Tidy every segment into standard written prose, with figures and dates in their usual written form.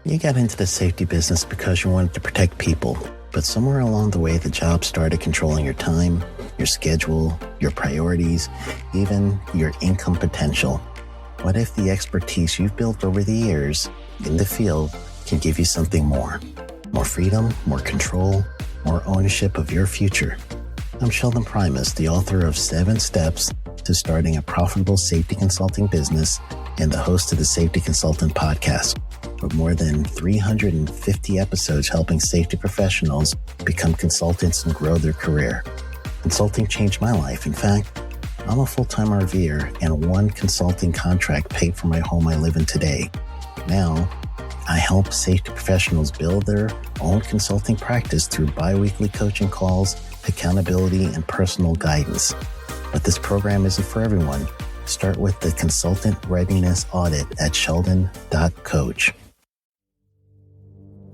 You got into the safety business because you wanted to protect people, but somewhere along the way the job started controlling your time, your schedule, your priorities, even your income potential. What if the expertise you've built over the years in the field can give you something more? More freedom, more control, more ownership of your future. I'm Sheldon Primus, the author of 7 Steps to Starting a Profitable Safety Consulting Business and the host of the Safety Consultant Podcast, with more than 350 episodes helping safety professionals become consultants and grow their career. Consulting changed my life. In fact, I'm a full-time RVer, and one consulting contract paid for my home I live in today. Now, I help safety professionals build their own consulting practice through bi-weekly coaching calls, accountability, and personal guidance. But this program isn't for everyone. Start with the Consultant Readiness Audit at sheldon.coach.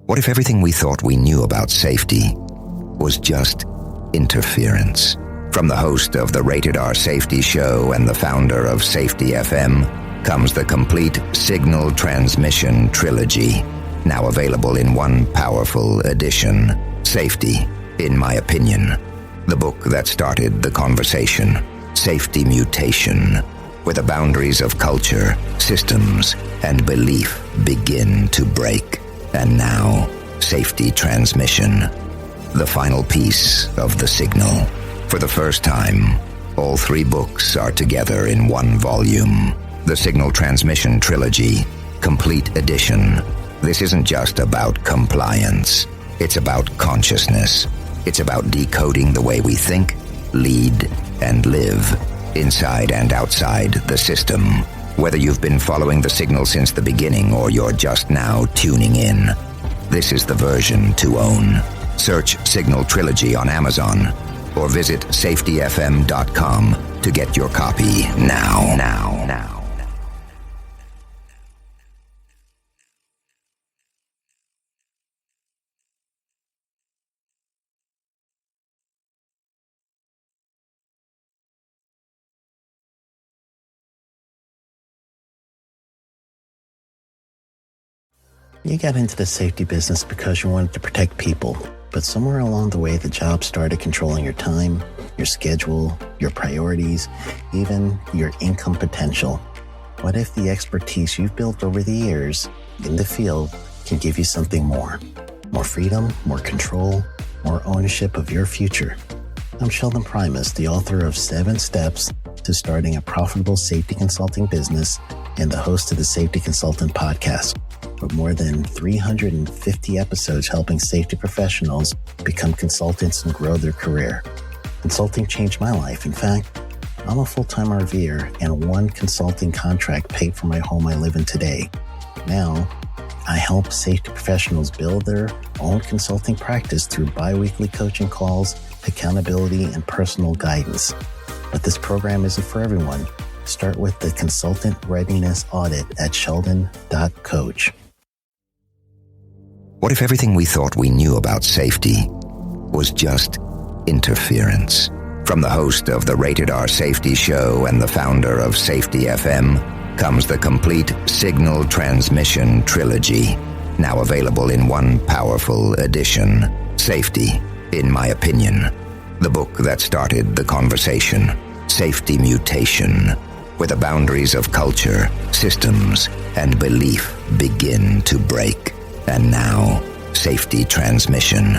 What if everything we thought we knew about safety was just interference? From the host of the Rated R Safety Show and the founder of Safety FM comes the complete Signal Transmission Trilogy, now available in one powerful edition. Safety, in my opinion, the book that started the conversation. Safety Mutation, where the boundaries of culture, systems, and belief begin to break. And now, Safety Transmission, the final piece of the signal. For the first time, all 3 books are together in one volume. The Signal Transmission Trilogy, Complete Edition. This isn't just about compliance. It's about consciousness. It's about decoding the way we think, lead, and live, inside and outside the system. Whether you've been following the signal since the beginning or you're just now tuning in, this is the version to own. Search Signal Trilogy on Amazon or visit safetyfm.com to get your copy now. You got into the safety business because you wanted to protect people, but somewhere along the way the job started controlling your time, your schedule, your priorities, even your income potential. What if the expertise you've built over the years in the field can give you something more? More freedom, more control, more ownership of your future. I'm Sheldon Primus, the author of 7 Steps to Starting a Profitable Safety Consulting Business and the host of the Safety Consultant Podcast, with more than 350 episodes helping safety professionals become consultants and grow their career. Consulting changed my life. In fact, I'm a full-time RVer, and one consulting contract paid for my home I live in today. Now, I help safety professionals build their own consulting practice through bi-weekly coaching calls, accountability, and personal guidance. But this program isn't for everyone. Start with the Consultant Readiness Audit at sheldon.coach. What if everything we thought we knew about safety was just interference? From the host of the Rated R Safety Show and the founder of Safety FM comes the complete Signal Transmission Trilogy, now available in one powerful edition. Safety, in my opinion, the book that started the conversation. Safety Mutation, where the boundaries of culture, systems, and belief begin to break. And now, Safety Transmission,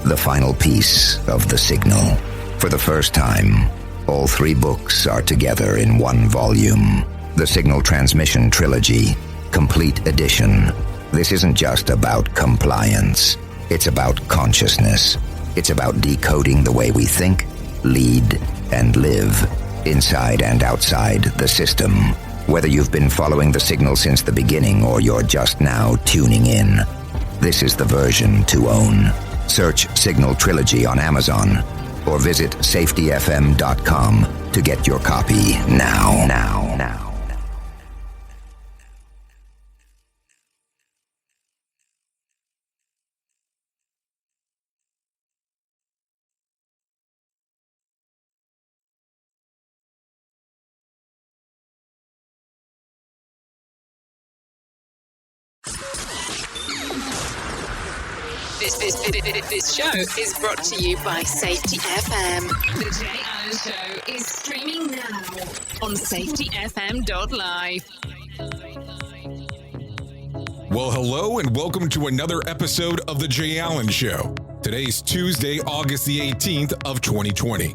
the final piece of the signal. For the first time, all 3 books are together in one volume. The Signal Transmission Trilogy, Complete Edition. This isn't just about compliance. It's about consciousness. It's about decoding the way we think, lead, and live, inside and outside the system. Whether you've been following the signal since the beginning or you're just now tuning in, this is the version to own. Search Signal Trilogy on Amazon or visit safetyfm.com to get your copy now. This show is brought to you by Safety FM. The Jay Allen Show is streaming now on safetyfm.live. Well, hello and welcome to another episode of The Jay Allen Show. Today's Tuesday, August the 18th of 2020.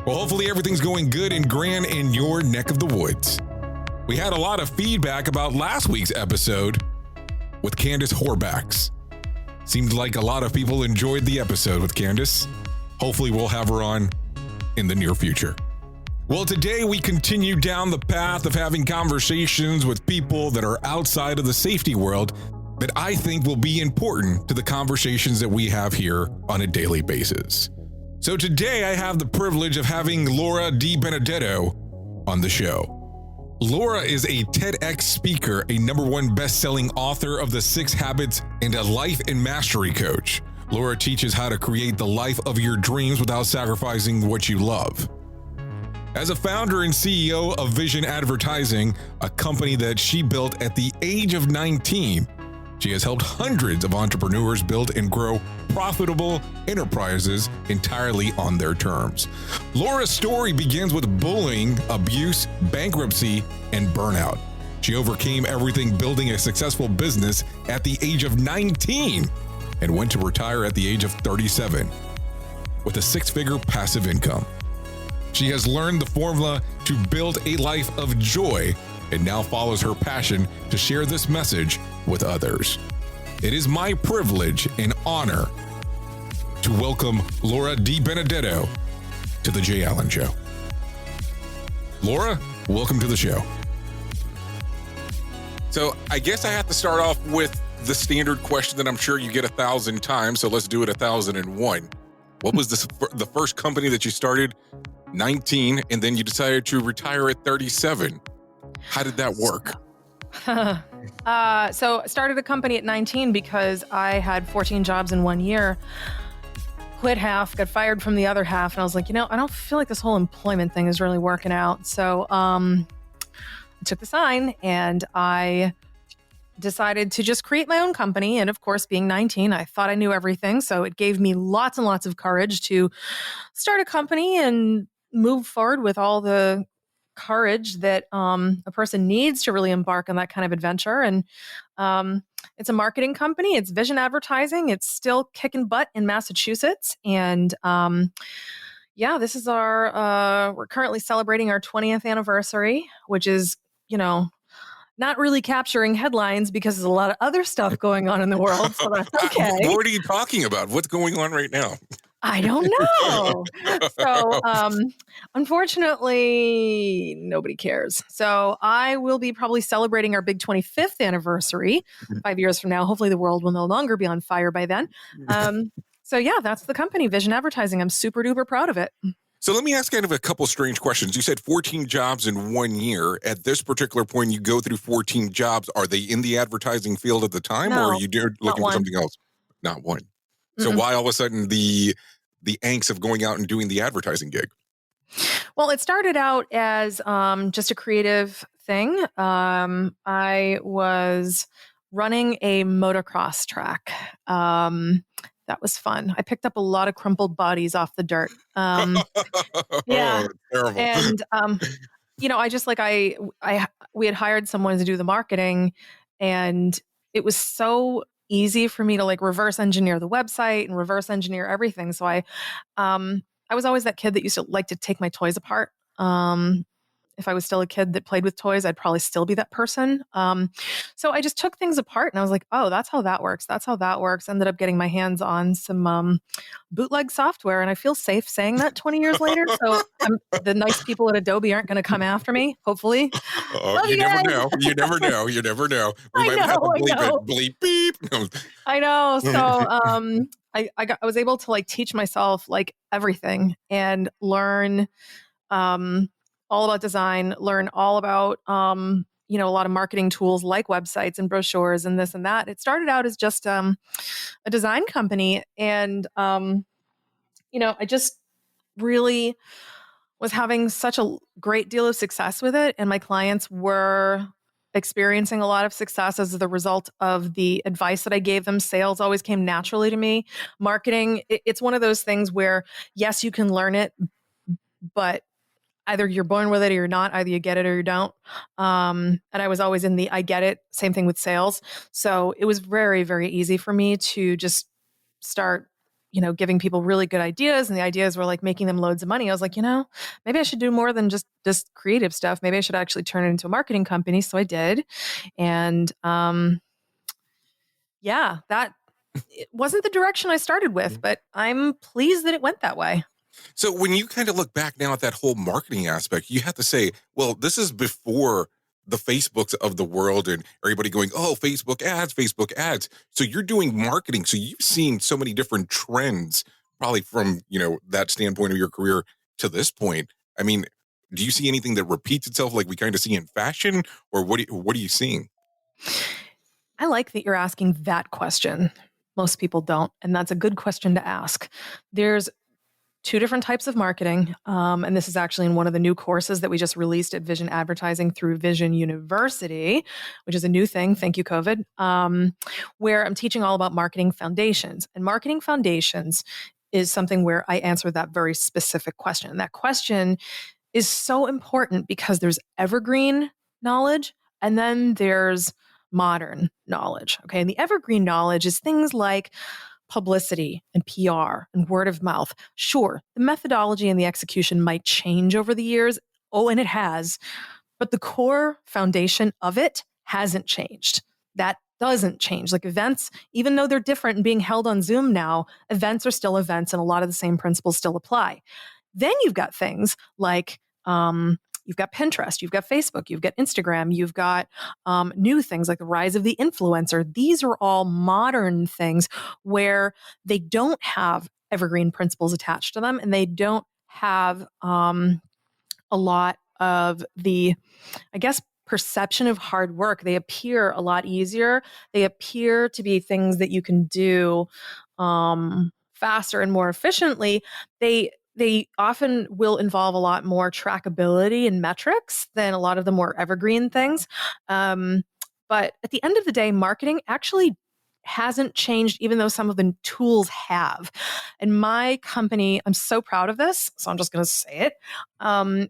Well, hopefully everything's going good and grand in your neck of the woods. We had a lot of feedback about last week's episode with Candace Horbachs. Seemed like a lot of people enjoyed the episode with Candace. Hopefully we'll have her on in the near future. Well, today we continue down the path of having conversations with people that are outside of the safety world that I think will be important to the conversations that we have here on a daily basis. So today I have the privilege of having Laura DiBenedetto on the show. Laura is a TEDx speaker, a #1 best-selling author of The 6 Habits, and a life and mastery coach. Laura teaches how to create the life of your dreams without sacrificing what you love. As a founder and CEO of Vision Advertising, a company that she built at the age of 19, she has helped hundreds of entrepreneurs build and grow profitable enterprises entirely on their terms. Laura's story begins with bullying, abuse, bankruptcy, and burnout. She overcame everything building a successful business at the age of 19 and went to retire at the age of 37 with a 6-figure passive income. She has learned the formula to build a life of joy and now follows her passion to share this message with others. It is my privilege and honor to welcome Laura DiBenedetto to the Jay Allen Show. Laura, welcome to the show. So I guess I have to start off with the standard question that I'm sure you get 1,000 times, so let's do it 1,001. What was the first company that you started? 19, and then you decided to retire at 37. How did that work? So I started a company at 19 because I had 14 jobs in 1 year, quit half, got fired from the other half. And I was like, I don't feel like this whole employment thing is really working out. So I took the sign and I decided to just create my own company. And of course, being 19, I thought I knew everything. So it gave me lots and lots of courage to start a company and move forward with all the courage that a person needs to really embark on that kind of adventure. And it's a marketing company. It's Vision Advertising. It's still kicking butt in Massachusetts. And this is we're currently celebrating our 20th anniversary, which is, not really capturing headlines because there's a lot of other stuff going on in the world. So that's okay. What are you talking about? What's going on right now? I don't know. So, unfortunately, nobody cares. So I will be probably celebrating our big 25th anniversary 5 years from now. Hopefully the world will no longer be on fire by then. That's the company, Vision Advertising. I'm super duper proud of it. So let me ask kind of a couple strange questions. You said 14 jobs in 1 year. At this particular point, you go through 14 jobs. Are they in the advertising field at the time, No, or are you looking for something else? Not one. So why all of a sudden the angst of going out and doing the advertising gig? Well, it started out as just a creative thing. I was running a motocross track. That was fun. I picked up a lot of crumpled bodies off the dirt. Yeah. Terrible. And, I just we had hired someone to do the marketing, and it was so easy for me to reverse engineer the website and reverse engineer everything. So I was always that kid that used to like to take my toys apart. If I was still a kid that played with toys, I'd probably still be that person. So I just took things apart and I was like, oh, that's how that works. That's how that works. Ended up getting my hands on some bootleg software, and I feel safe saying that 20 years later. So the nice people at Adobe aren't going to come after me, hopefully. You never know. You never know. You never know. We might have to bleep, beep. I know. So I was able to teach myself everything and learn all about design, learn all about, a lot of marketing tools like websites and brochures and this and that. It started out as just a design company. And, I just really was having such a great deal of success with it. And my clients were experiencing a lot of success as the result of the advice that I gave them. Sales always came naturally to me. Marketing, it's one of those things where, yes, you can learn it, but either you're born with it or you're not. Either you get it or you don't. And I was always in the I get it. Same thing with sales. So it was very, very easy for me to just start, giving people really good ideas. And the ideas were like making them loads of money. I was like, maybe I should do more than just this creative stuff. Maybe I should actually turn it into a marketing company. So I did. And that it wasn't the direction I started with, but I'm pleased that it went that way. So when you kind of look back now at that whole marketing aspect, you have to say, well, this is before the Facebooks of the world and everybody going, oh, Facebook ads. So you're doing marketing. So you've seen so many different trends, probably from, that standpoint of your career to this point. I mean, do you see anything that repeats itself like we kind of see in fashion, or what are you seeing? I like that you're asking that question. Most people don't. And that's a good question to ask. There's two different types of marketing. And this is actually in one of the new courses that we just released at Vision Advertising through Vision University, which is a new thing. Thank you, COVID, where I'm teaching all about marketing foundations. And marketing foundations is something where I answer that very specific question. And that question is so important because there's evergreen knowledge and then there's modern knowledge. Okay. And the evergreen knowledge is things like publicity and PR and word of mouth. Sure, the methodology and the execution might change over the years. Oh, and it has. But the core foundation of it hasn't changed. That doesn't change. Like events, even though they're different and being held on Zoom now, events are still events and a lot of the same principles still apply. Then you've got things like you've got Pinterest, you've got Facebook, you've got Instagram, you've got new things like the rise of the influencer. These are all modern things where they don't have evergreen principles attached to them, and they don't have a lot of the, I guess, perception of hard work. They appear a lot easier. They appear to be things that you can do faster and more efficiently. They often will involve a lot more trackability and metrics than a lot of the more evergreen things. But at the end of the day, marketing actually hasn't changed, even though some of the tools have. And my company, I'm so proud of this, so I'm just going to say it.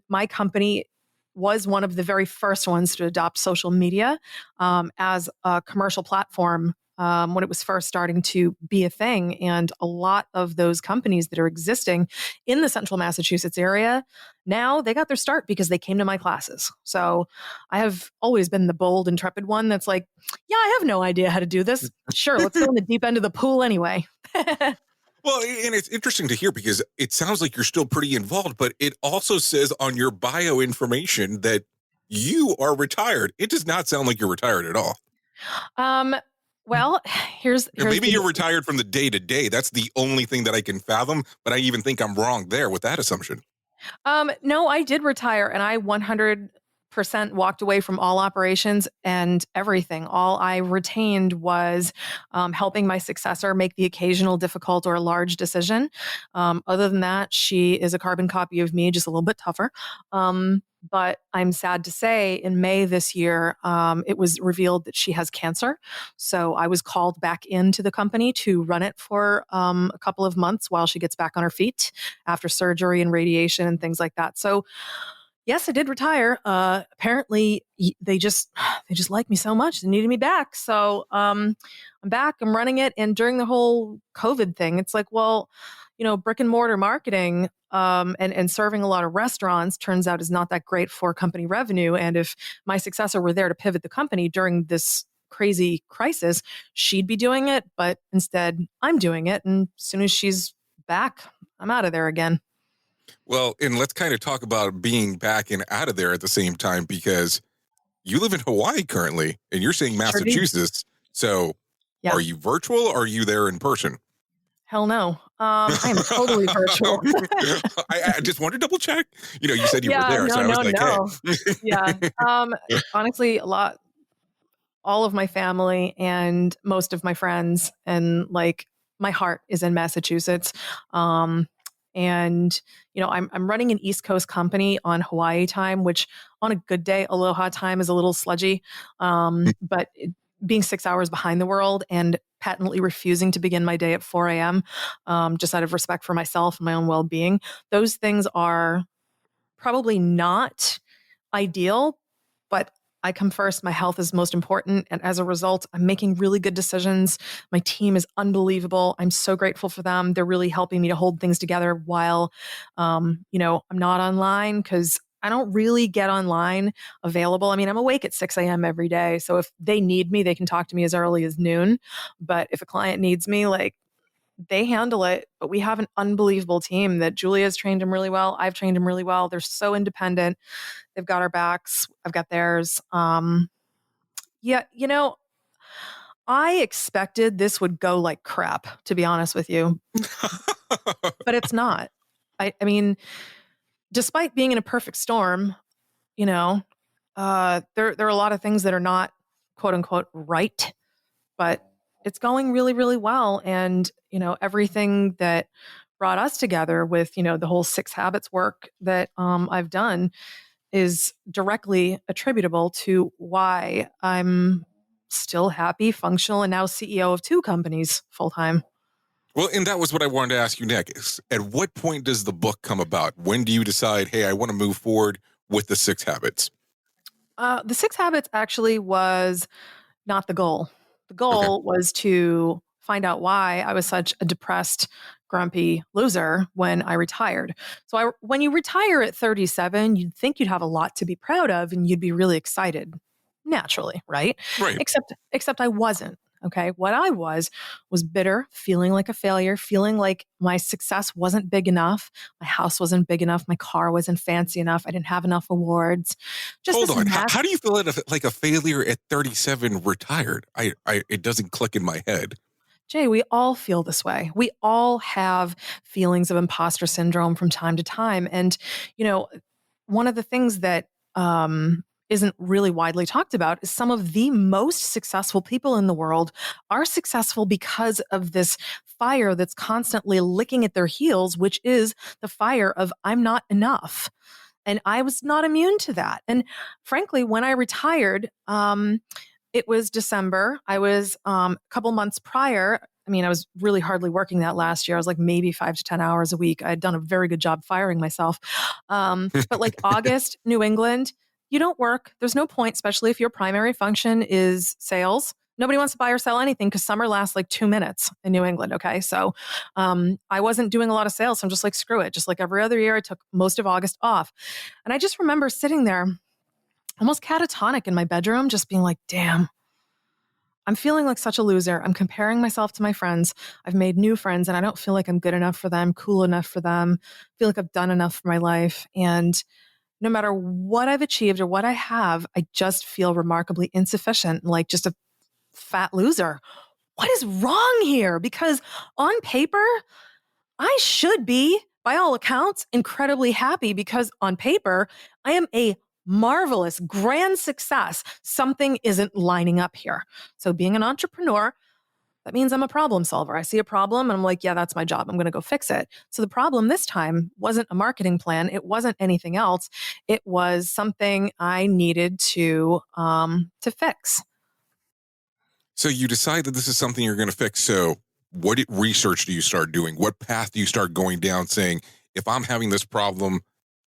My company was one of the very first ones to adopt social media as a commercial platform when it was first starting to be a thing. And a lot of those companies that are existing in the central Massachusetts area, now they got their start because they came to my classes. So I have always been the bold, intrepid one that's like, yeah, I have no idea how to do this. Sure, let's go in the deep end of the pool anyway. Well, and it's interesting to hear because it sounds like you're still pretty involved, but it also says on your bio information that you are retired. It does not sound like you're retired at all. Well, here's maybe you're retired from the day to day. That's the only thing that I can fathom, but I even think I'm wrong there with that assumption. No, I did retire and I 100% walked away from all operations and everything. All I retained was helping my successor make the occasional difficult or large decision. Other than that, she is a carbon copy of me, just a little bit tougher. But I'm sad to say in May this year, it was revealed that she has cancer. So I was called back into the company to run it for a couple of months while she gets back on her feet after surgery and radiation and things like that. So yes, I did retire. Apparently they just like me so much. They needed me back. So I'm back, I'm running it. And during the whole COVID thing, it's like, well, brick and mortar marketing and serving a lot of restaurants turns out is not that great for company revenue. And if my successor were there to pivot the company during this crazy crisis, she'd be doing it. But instead, I'm doing it. And as soon as she's back, I'm out of there again. Well, and let's kind of talk about being back and out of there at the same time, because you live in Hawaii currently and you're saying Massachusetts. So yeah. Are you virtual or are you there in person? Hell no. I am totally virtual. I just wanted to double check. You said you were there. So I was like, hey. Yeah. Honestly, all of my family and most of my friends and like my heart is in Massachusetts. And, I'm running an East Coast company on Hawaii time, which on a good day, Aloha time is a little sludgy. But being 6 hours behind the world and patently refusing to begin my day at 4 a.m., just out of respect for myself and my own well-being, those things are probably not ideal, but I come first. My health is most important. And as a result, I'm making really good decisions. My team is unbelievable. I'm so grateful for them. They're really helping me to hold things together while, I'm not online, because I don't really get online available. I mean, I'm awake at 6 a.m. every day. So if they need me, they can talk to me as early as noon. But if a client needs me, they handle it. But we have an unbelievable team that Julia's trained them really well. I've trained them really well. They're so independent. They've got our backs. I've got theirs. Yeah, I expected this would go like crap, to be honest with you, but it's not. I mean, despite being in a perfect storm, there are a lot of things that are not quote unquote right, but it's going really, really well. And, everything that brought us together with, the whole 6 habits work that I've done is directly attributable to why I'm still happy, functional, and now CEO of 2 companies full time. Well, and that was what I wanted to ask you next. At what point does the book come about? When do you decide, hey, I want to move forward with the 6 habits? The 6 habits actually was not the goal. The goal was to find out why I was such a depressed, grumpy loser when I retired. So when you retire at 37, you'd think you'd have a lot to be proud of and you'd be really excited, naturally, right? Right. Except I wasn't. Okay. What I was bitter, feeling like a failure, feeling like my success wasn't big enough. My house wasn't big enough. My car wasn't fancy enough. I didn't have enough awards. Hold on. How do you feel like a failure at 37 retired? It doesn't click in my head. Jay, we all feel this way. We all have feelings of imposter syndrome from time to time. And, one of the things that isn't really widely talked about is some of the most successful people in the world are successful because of this fire that's constantly licking at their heels, which is the fire of I'm not enough. And I was not immune to that. And frankly, when I retired, it was December. I was a couple months prior. I mean, I was really hardly working that last year. I was like maybe 5 to 10 hours a week. I had done a very good job firing myself. But like August, New England, you don't work. There's no point, especially if your primary function is sales. Nobody wants to buy or sell anything because summer lasts like 2 minutes in New England. Okay. So I wasn't doing a lot of sales. So I'm just like, screw it. Just like every other year, I took most of August off. And I just remember sitting there almost catatonic in my bedroom, just being like, damn, I'm feeling like such a loser. I'm comparing myself to my friends. I've made new friends and I don't feel like I'm good enough for them, cool enough for them. I feel like I've done enough for my life. And no matter what I've achieved or what I have, I just feel remarkably insufficient, like just a fat loser. What is wrong here? Because on paper, I should be, by all accounts, incredibly happy because on paper, I am a marvelous, grand success. Something isn't lining up here. So being an entrepreneur, that means I'm a problem solver. I see a problem and I'm like, yeah, that's my job. I'm going to go fix it. So the problem this time wasn't a marketing plan. It wasn't anything else. It was something I needed to fix. So you decide that this is something you're going to fix. So what research do you start doing? What path do you start going down saying, if I'm having this problem,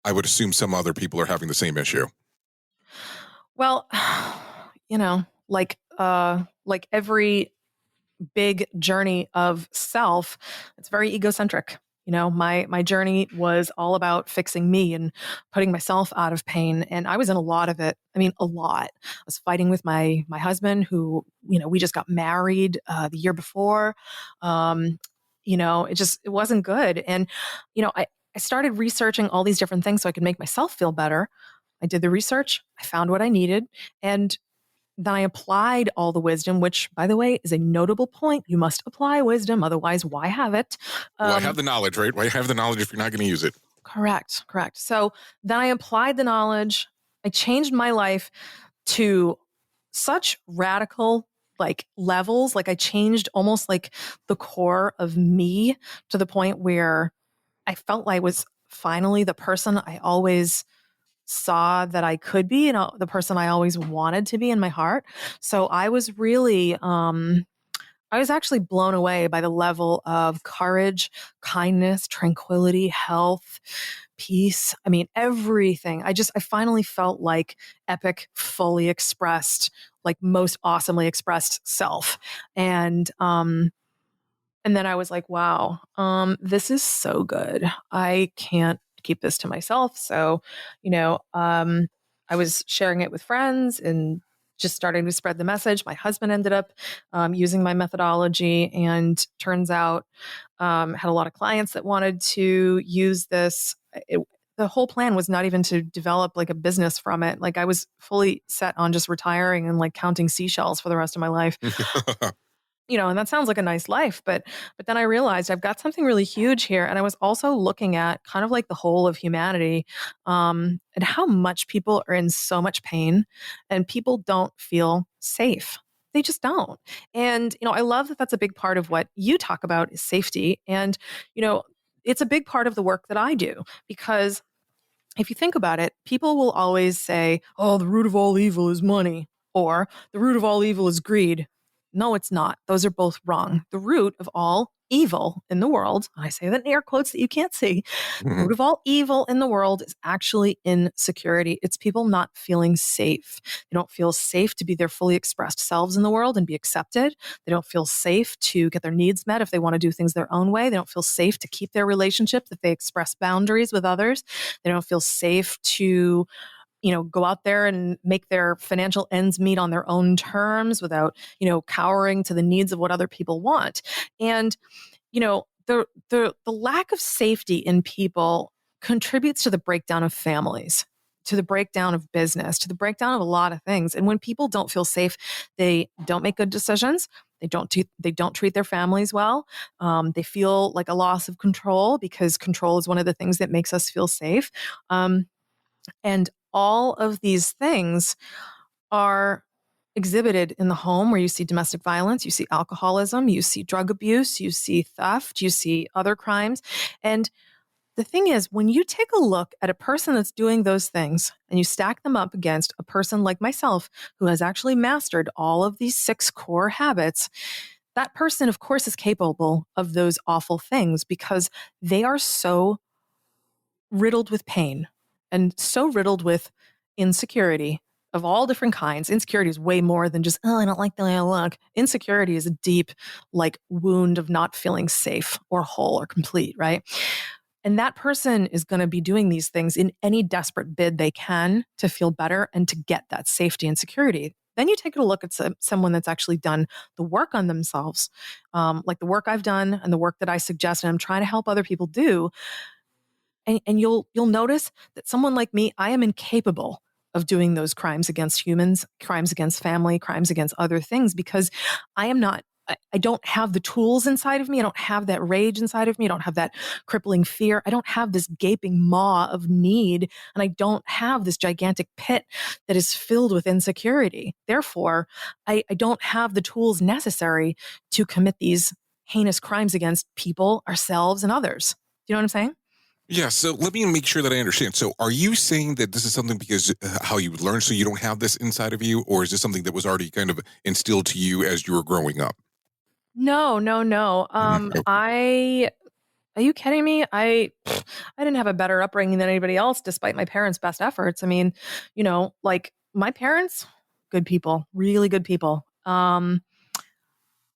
I would assume some other people are having the same issue? Well, like every big journey of self, it's very egocentric. My journey was all about fixing me and putting myself out of pain. And I was in a lot of it. I mean, a lot. I was fighting with my husband who, we just got married the year before. It wasn't good. And, I started researching all these different things so I could make myself feel better. I did the research. I found what I needed. And then I applied all the wisdom, which, by the way, is a notable point. You must apply wisdom. Otherwise, why have it? Well, I have the knowledge, right? Why have the knowledge if you're not going to use it? Correct. So then I applied the knowledge. I changed my life to such radical levels. I changed almost like the core of me to the point where I felt like I was finally the person I always saw that I could be, and the person I always wanted to be in my heart. So I was really, I was actually blown away by the level of courage, kindness, tranquility, health, peace. I mean, everything. I finally felt like epic, fully expressed, like most awesomely expressed self. And then I was like, wow, this is so good. I can't keep this to myself. So, I was sharing it with friends and just starting to spread the message. My husband ended up using my methodology, and turns out had a lot of clients that wanted to use this. The whole plan was not even to develop like a business from it. Like I was fully set on just retiring and like counting seashells for the rest of my life. And that sounds like a nice life, but then I realized I've got something really huge here. And I was also looking at kind of like the whole of humanity, and how much people are in so much pain, and people don't feel safe. They just don't. And, I love that that's a big part of what you talk about is safety. And, it's a big part of the work that I do, because if you think about it, people will always say, oh, the root of all evil is money, or the root of all evil is greed. No, it's not. Those are both wrong. The root of all evil in the world, and I say that in air quotes that you can't see, the root of all evil in the world is actually insecurity. It's people not feeling safe. They don't feel safe to be their fully expressed selves in the world and be accepted. They don't feel safe to get their needs met if they want to do things their own way. They don't feel safe to keep their relationship if they express boundaries with others. They don't feel safe to go out there and make their financial ends meet on their own terms without, cowering to the needs of what other people want. And, the lack of safety in people contributes to the breakdown of families, to the breakdown of business, to the breakdown of a lot of things. And when people don't feel safe, they don't make good decisions. They don't treat their families well. They feel like a loss of control, because control is one of the things that makes us feel safe. And all of these things are exhibited in the home, where you see domestic violence, you see alcoholism, you see drug abuse, you see theft, you see other crimes. And the thing is, when you take a look at a person that's doing those things and you stack them up against a person like myself, who has actually mastered all of these 6 core habits, that person, of course, is capable of those awful things, because they are so riddled with pain and so riddled with insecurity of all different kinds. Insecurity is way more than just, oh, I don't like the way I look. Insecurity is a deep, like, wound of not feeling safe or whole or complete, right? And that person is going to be doing these things in any desperate bid they can to feel better and to get that safety and security. Then you take a look at someone that's actually done the work on themselves, like the work I've done and the work that I suggest and I'm trying to help other people do. And you'll notice that someone like me, I am incapable of doing those crimes against humans, crimes against family, crimes against other things, because I don't have the tools inside of me. I don't have that rage inside of me. I don't have that crippling fear. I don't have this gaping maw of need. And I don't have this gigantic pit that is filled with insecurity. Therefore, I don't have the tools necessary to commit these heinous crimes against people, ourselves, and others. Do you know what I'm saying? Yeah, so let me make sure that I understand. So are you saying that this is something because how you learned, so you don't have this inside of you, or is this something that was already kind of instilled to you as you were growing up? No. Okay. Are you kidding me? I didn't have a better upbringing than anybody else, despite my parents' best efforts. I mean, like my parents, good people, really good people. But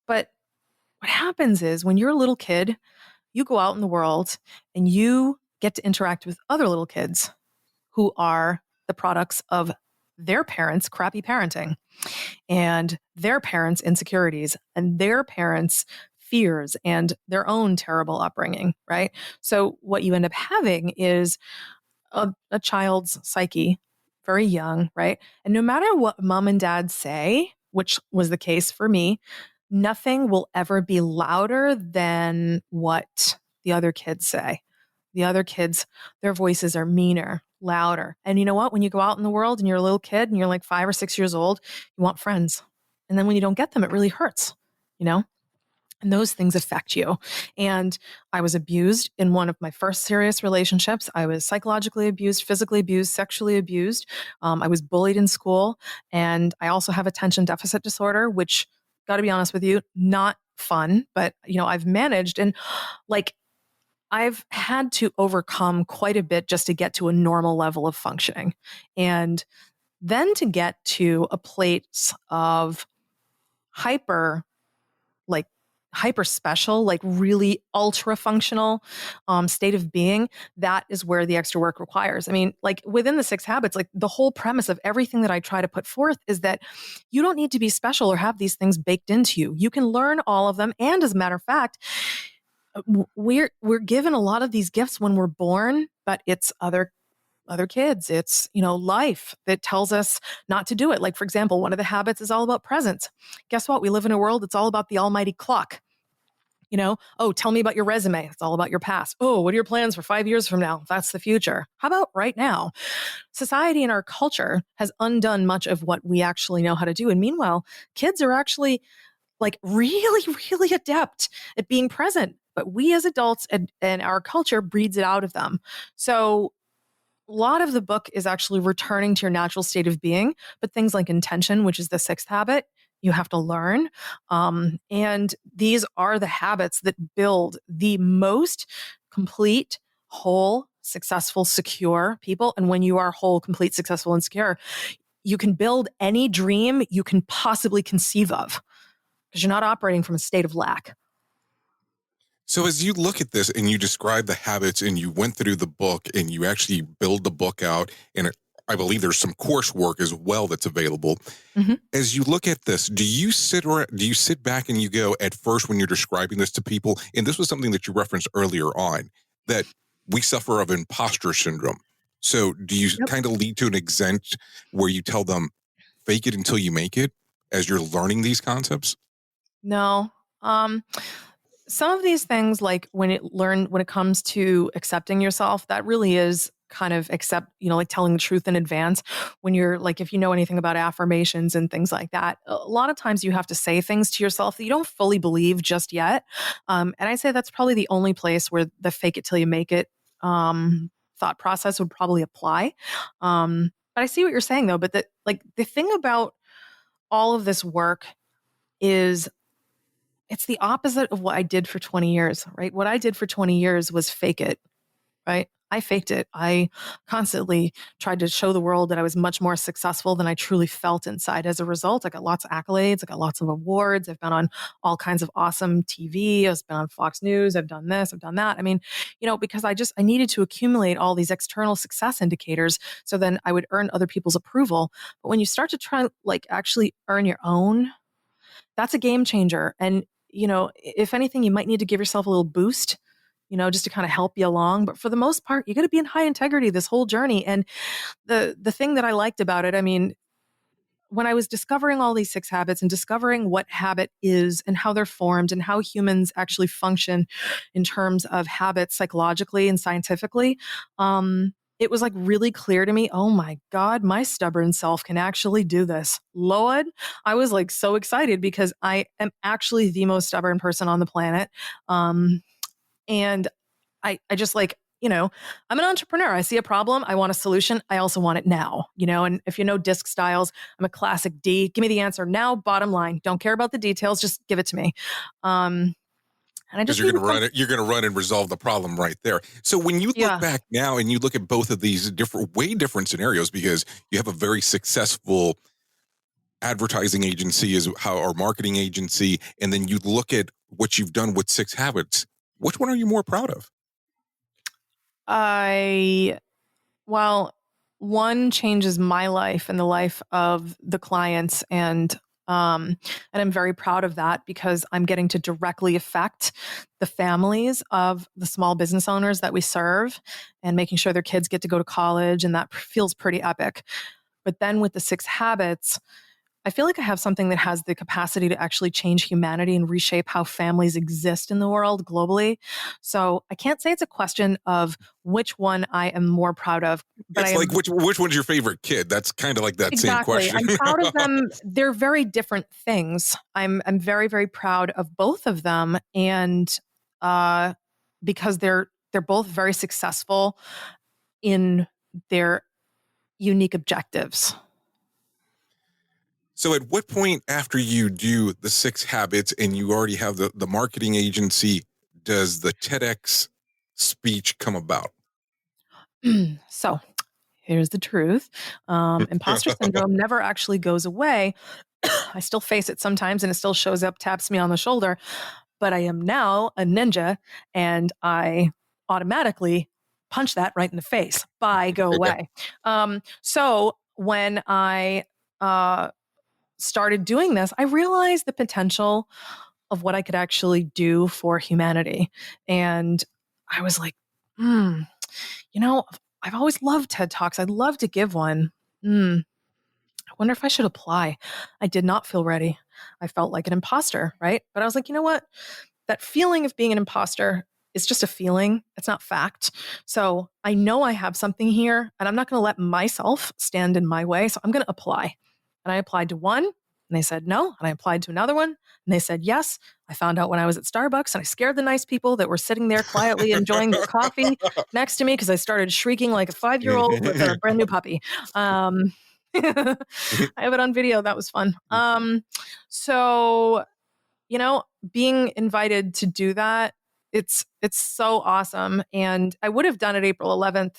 what happens is when you're a little kid, you go out in the world and you get to interact with other little kids who are the products of their parents' crappy parenting and their parents' insecurities and their parents' fears and their own terrible upbringing, right? So what you end up having is a child's psyche, very young, right? And no matter what mom and dad say, which was the case for me, nothing will ever be louder than what the other kids say. The other kids, their voices are meaner, louder. And you know what? When you go out in the world and you're a little kid and you're like 5 or 6 years old, you want friends. And then when you don't get them, it really hurts, you know? And those things affect you. And I was abused in one of my first serious relationships. I was psychologically abused, physically abused, sexually abused. I was bullied in school. And I also have attention deficit disorder, which, got to be honest with you, not fun, but I've managed. And like, I've had to overcome quite a bit just to get to a normal level of functioning. And then to get to a place of hyper special, like really ultra functional state of being, that is where the extra work requires. I mean, like within the 6 habits, like the whole premise of everything that I try to put forth is that you don't need to be special or have these things baked into you. You can learn all of them. And as a matter of fact, we're given a lot of these gifts when we're born, but it's other kids. It's, life that tells us not to do it. Like, for example, one of the habits is all about presence. Guess what? We live in a world that's all about the almighty clock. Oh, tell me about your resume. It's all about your past. Oh, what are your plans for 5 years from now? That's the future. How about right now? Society and our culture has undone much of what we actually know how to do. And meanwhile, kids are actually like really, really adept at being present. But we as adults and our culture breeds it out of them. So a lot of the book is actually returning to your natural state of being, but things like intention, which is the 6th habit, you have to learn. And these are the habits that build the most complete, whole, successful, secure people. And when you are whole, complete, successful, and secure, you can build any dream you can possibly conceive of because you're not operating from a state of lack. So as you look at this and you describe the habits and you went through the book and you actually build the book out, and I believe there's some coursework as well that's available. Mm-hmm. As you look at this, do you sit back and you go at first when you're describing this to people, and this was something that you referenced earlier on, that we suffer of imposter syndrome. So do you kind of lead to an extent where you tell them, fake it until you make it as you're learning these concepts? No. Some of these things, like when it comes to accepting yourself, that really is kind of like telling the truth in advance. When you're like, if you know anything about affirmations and things like that, a lot of times you have to say things to yourself that you don't fully believe just yet. And I say that's probably the only place where the fake it till you make it thought process would probably apply. But I see what you're saying though. But the thing about all of this work is it's the opposite of what I did for 20 years, right? What I did for 20 years was fake it, right? I faked it. I constantly tried to show the world that I was much more successful than I truly felt inside. As a result, I got lots of accolades. I got lots of awards. I've been on all kinds of awesome TV. I've been on Fox News. I've done this. I've done that. I mean, because I needed to accumulate all these external success indicators so then I would earn other people's approval. But when you start to try like actually earn your own, that's a game changer. And if anything, you might need to give yourself a little boost, just to kind of help you along. But for the most part, you got to be in high integrity this whole journey. And the thing that I liked about it, I mean, when I was discovering all these 6 habits and discovering what habit is and how they're formed and how humans actually function in terms of habits psychologically and scientifically, it was like really clear to me, oh my God, my stubborn self can actually do this. Lord, I was like so excited because I am actually the most stubborn person on the planet. And I just like, I'm an entrepreneur. I see a problem. I want a solution. I also want it now, and if disc styles, I'm a classic D. Give me the answer now, bottom line. Don't care about the details. Just give it to me. And I just you're going to run and resolve the problem right there. So when you look back now and you look at both of these way different scenarios, because you have a very successful advertising agency or marketing agency, and then you look at what you've done with 6 habits, which one are you more proud of? One changes my life and the life of the clients, and I'm very proud of that because I'm getting to directly affect the families of the small business owners that we serve and making sure their kids get to go to college. And that feels pretty epic. But then with the 6 habits, I feel like I have something that has the capacity to actually change humanity and reshape how families exist in the world globally. So I can't say it's a question of which one I am more proud of, but I It's am like which one's your favorite kid? That's kind of like that same exactly. question. I'm proud of them. They're very different things. I'm very, very proud of both of them, and because they're both very successful in their unique objectives. So at what point after you do the 6 habits and you already have the marketing agency, does the TEDx speech come about? So here's the truth. Imposter syndrome never actually goes away. I still face it sometimes and it still shows up, taps me on the shoulder, but I am now a ninja and I automatically punch that right in the face. Bye, go away. So when I started doing this, I realized the potential of what I could actually do for humanity. And I was like, I've always loved TED Talks. I'd love to give one. I wonder if I should apply. I did not feel ready. I felt like an imposter, right? But I was like, you know what? That feeling of being an imposter is just a feeling. It's not fact. So I know I have something here and I'm not going to let myself stand in my way. So I'm going to apply. And I applied to one and they said no. And I applied to another one and they said yes. I found out when I was at Starbucks and I scared the nice people that were sitting there quietly enjoying their coffee next to me because I started shrieking like a 5-year-old with a brand new puppy. I have it on video. That was fun. So, being invited to do that, it's so awesome. And I would have done it April 11th,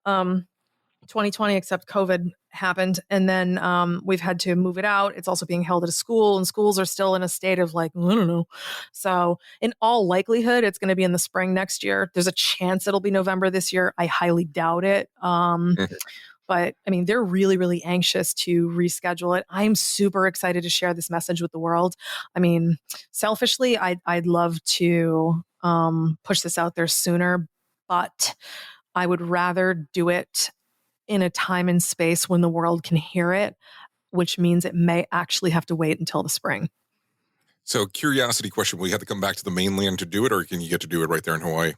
2020, except COVID happened. And then we've had to move it out. It's also being held at a school and schools are still in a state of like, I don't know. So in all likelihood, it's going to be in the spring next year. There's a chance it'll be November this year. I highly doubt it. But I mean, they're really, really anxious to reschedule it. I'm super excited to share this message with the world. I mean, selfishly, I'd love to push this out there sooner, but I would rather do it in a time and space when the world can hear it, which means it may actually have to wait until the spring. So curiosity question, will you have to come back to the mainland to do it or can you get to do it right there in Hawaii?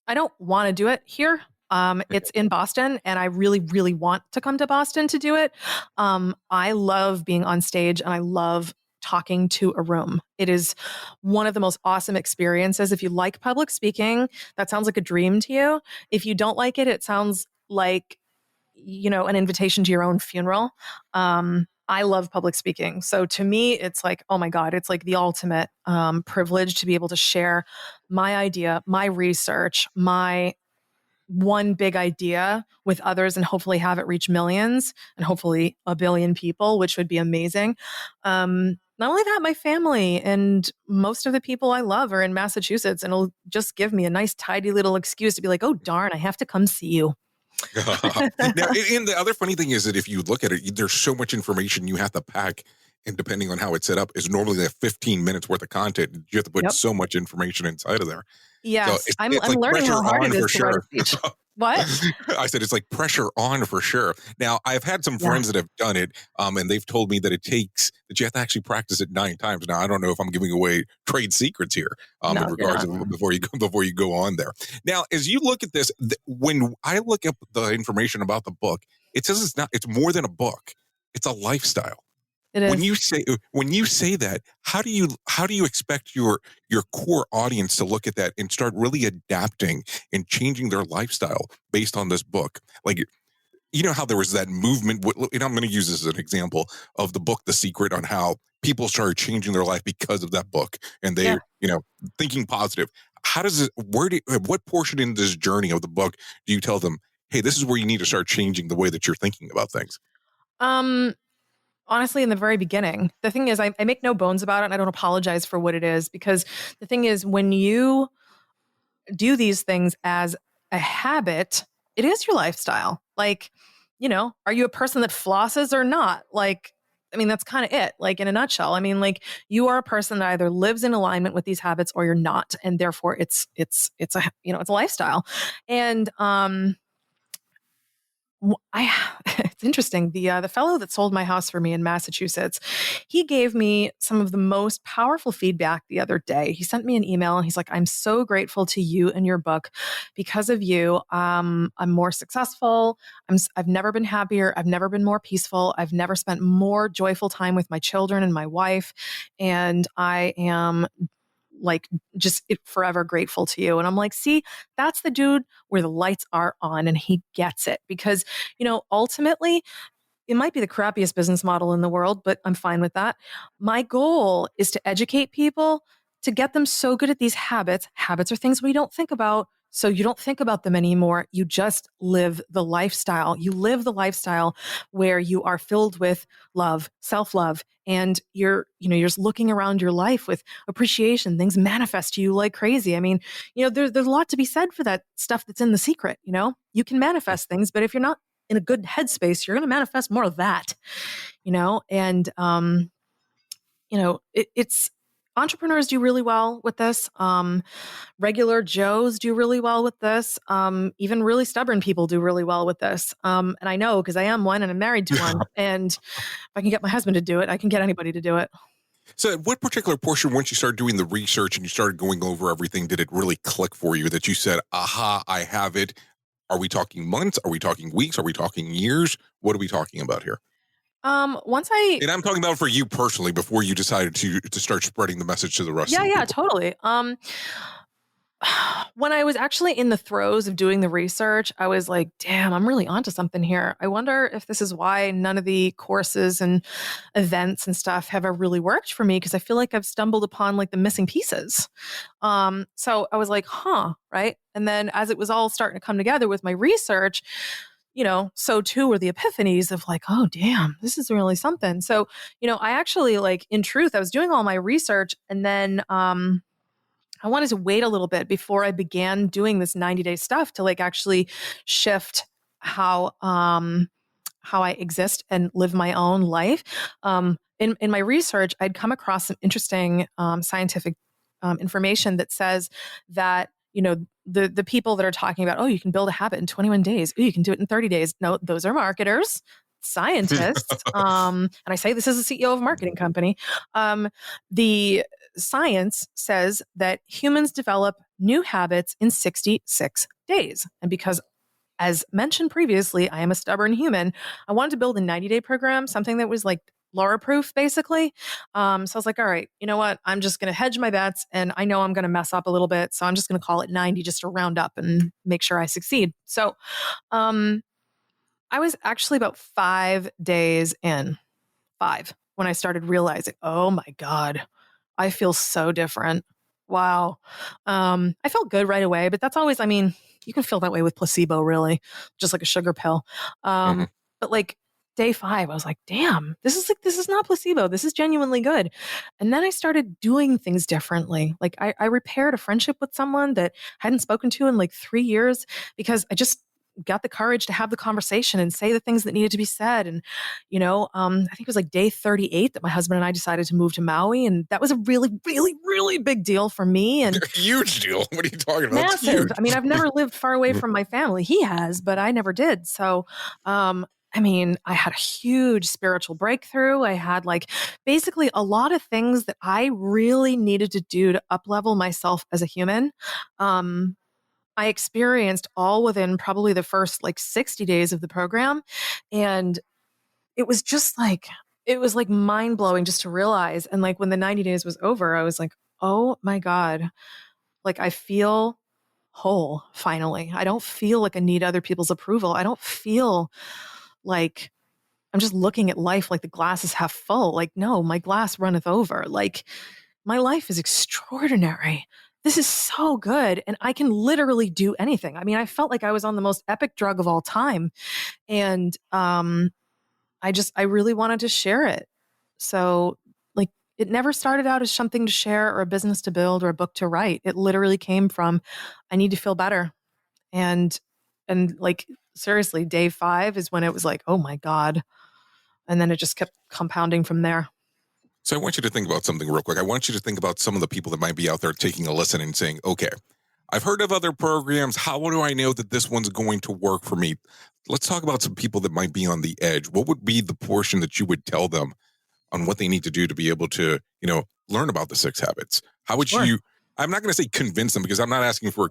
I don't want to do it here. It's in Boston and I really, really want to come to Boston to do it. I love being on stage and I love talking to a room. It is one of the most awesome experiences. If you like public speaking, that sounds like a dream to you. If you don't like it, it sounds like, an invitation to your own funeral. I love public speaking. So to me, it's like, oh my God, it's like the ultimate privilege to be able to share my idea, my research, my one big idea with others and hopefully have it reach millions and hopefully 1 billion people, which would be amazing. Not only that, my family and most of the people I love are in Massachusetts and it'll just give me a nice tidy little excuse to be like, oh darn, I have to come see you. Now, and the other funny thing is that if you look at it, there's so much information you have to pack, and depending on how it's set up, is normally like 15 minutes worth of content. You have to put so much information inside of there. Yes, So I'm like learning how hard it is to write sure. a speech. What? I said it's like pressure on for sure. Now, I've had some friends that have done it, and they've told me that that you have to actually practice it 9 times. Now, I don't know if I'm giving away trade secrets here in regards to before you go on there. Now, as you look at this, when I look up the information about the book, it says it's more than a book; it's a lifestyle. It is. When you say that, how do you expect your core audience to look at that and start really adapting and changing their lifestyle based on this book? Like, how there was that movement, and I'm going to use this as an example of the book, The Secret, on how people started changing their life because of that book and they, thinking positive. How does what portion in this journey of the book do you tell them, hey, this is where you need to start changing the way that you're thinking about things? Honestly, in the very beginning, the thing is, I make no bones about it and I don't apologize for what it is, because the thing is, when you do these things as a habit, it is your lifestyle. Like, are you a person that flosses or not? Like, I mean, that's kind of it, like in a nutshell. I mean, like you are a person that either lives in alignment with these habits or you're not. And therefore it's a lifestyle. And, It's interesting. The fellow that sold my house for me in Massachusetts, he gave me some of the most powerful feedback the other day. He sent me an email and he's like, "I'm so grateful to you and your book. Because of you, I'm more successful. I've never been happier. I've never been more peaceful. I've never spent more joyful time with my children and my wife, and I am like just forever grateful to you." And I'm like, see, that's the dude where the lights are on and he gets it because, ultimately it might be the crappiest business model in the world, but I'm fine with that. My goal is to educate people to get them so good at these habits. Habits are things we don't think about. So you don't think about them anymore. You just live the lifestyle. You live the lifestyle where you are filled with love, self-love, and you're just looking around your life with appreciation. Things manifest to you like crazy. I mean, there's a lot to be said for that stuff that's in The Secret. You can manifest things, but if you're not in a good headspace, you're going to manifest more of that, and, it's entrepreneurs do really well with this. Regular Joes do really well with this. Even really stubborn people do really well with this. And I know because I am one and I'm married to one. And if I can get my husband to do it, I can get anybody to do it. So at what particular portion, once you started doing the research and you started going over everything, did it really click for you that you said, aha, I have it? Are we talking months? Are we talking weeks? Are we talking years? What are we talking about here? And I'm talking about for you personally before you decided to start spreading the message to the rest of the people. Yeah, totally. When I was actually in the throes of doing the research, I was like, damn, I'm really onto something here. I wonder if this is why none of the courses and events and stuff have ever really worked for me, because I feel like I've stumbled upon like the missing pieces. So I was like, right? And then as it was all starting to come together with my research, so too were the epiphanies of like, oh, damn, this is really something. So, I actually in truth, I was doing all my research and then, I wanted to wait a little bit before I began doing this 90-day stuff to actually shift how I exist and live my own life. In my research, I'd come across some interesting scientific information that says that the people that are talking about, oh, you can build a habit in 21 days, oh, you can do it in 30 days. No, those are marketers. Scientists, and I say this as a CEO of a marketing company. The science says that humans develop new habits in 66 days. And because, as mentioned previously, I am a stubborn human, I wanted to build a 90-day program, something that was Laura proof, basically. So I was like, all right, you know what? I'm just going to hedge my bets and I know I'm going to mess up a little bit. So I'm just going to call it 90 just to round up and make sure I succeed. So, I was actually about 5 days in, when I started realizing, oh my God, I feel so different. Wow. I felt good right away, but that's always, you can feel that way with placebo, really, just like a sugar pill. But day 5, I was like, damn, this is not placebo. This is genuinely good. And then I started doing things differently. I repaired a friendship with someone that I hadn't spoken to in 3 years because I just got the courage to have the conversation and say the things that needed to be said. And, I think it was day 38 that my husband and I decided to move to Maui. And that was a really, really, really big deal for me. And huge deal. What are you talking about? Massive. I've never lived far away from my family. He has, but I never did. So, I had a huge spiritual breakthrough. I had basically a lot of things that I really needed to do to up-level myself as a human. I experienced all within probably the first 60 days of the program. And it was just mind blowing just to realize. And when the 90 days was over, I was like, oh my God, I feel whole finally. I don't feel like I need other people's approval. I don't feel like I'm just looking at life like the glass is half full. No, my glass runneth over. My life is extraordinary. This is so good. And I can literally do anything. I felt like I was on the most epic drug of all time. And I really wanted to share it. So it never started out as something to share or a business to build or a book to write. It literally came from, I need to feel better. And seriously, day 5 is when it was oh my God. And then it just kept compounding from there. So I want you to think about something real quick. I want you to think about some of the people that might be out there taking a listen and saying, okay, I've heard of other programs. How do I know that this one's going to work for me? Let's talk about some people that might be on the edge. What would be the portion that you would tell them on what they need to do to be able to, learn about the 6 habits? How would Sure. you, I'm not going to say convince them, because I'm not asking for a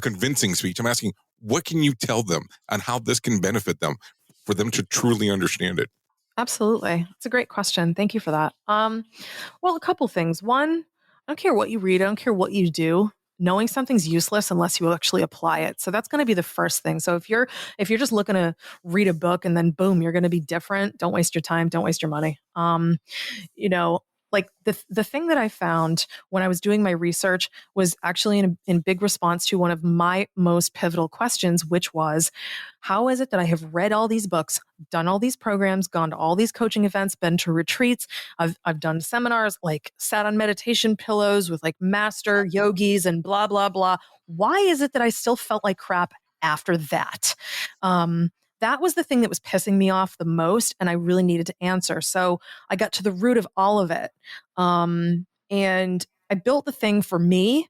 convincing speech. I'm asking, what can you tell them and how this can benefit them for them to truly understand it? Absolutely. It's a great question. Thank you for that. Well, a couple things. One, I don't care what you read, I don't care what you do. Knowing something's useless unless you actually apply it. So that's going to be the first thing. So if you're just looking to read a book and then boom, you're going to be different, don't waste your time, don't waste your money. You know, like the thing that I found when I was doing my research was actually in big response to one of my most pivotal questions, which was, how is it that I have read all these books, done all these programs, gone to all these coaching events, been to retreats, I've done seminars, like sat on meditation pillows with like master yogis and blah, blah, blah. Why is it that I still felt like crap after that? That was the thing that was pissing me off the most, and I really needed to answer. So I got to the root of all of it. And I built the thing for me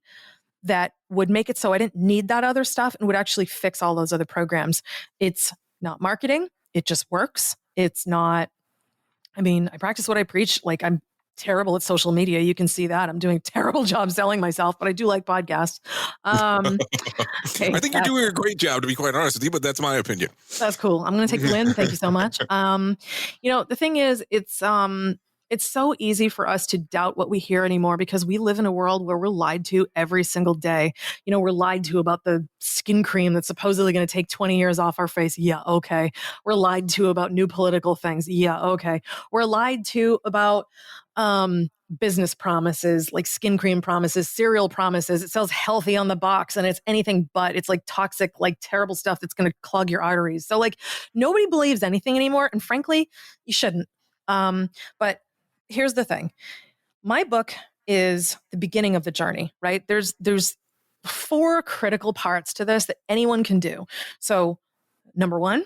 that would make it so I didn't need that other stuff and would actually fix all those other programs. It's not marketing. It just works. It's not, I practice what I preach. Like, I'm terrible at social media. You can see that. I'm doing a terrible job selling myself, but I do like podcasts. Hey, I think you're doing a great job, to be quite honest with you, but that's my opinion. That's cool. I'm going to take the win. Thank you so much. The thing is, it's so easy for us to doubt what we hear anymore because we live in a world where we're lied to every single day. We're lied to about the skin cream that's supposedly going to take 20 years off our face. Yeah, okay. We're lied to about new political things. Yeah, okay. We're lied to about business promises, like skin cream promises, cereal promises. It says healthy on the box and it's anything but. It's like toxic, like terrible stuff that's going to clog your arteries. So like nobody believes anything anymore. And frankly, you shouldn't. But here's the thing. My book is the beginning of the journey, right? There's 4 critical parts to this that anyone can do. So number 1,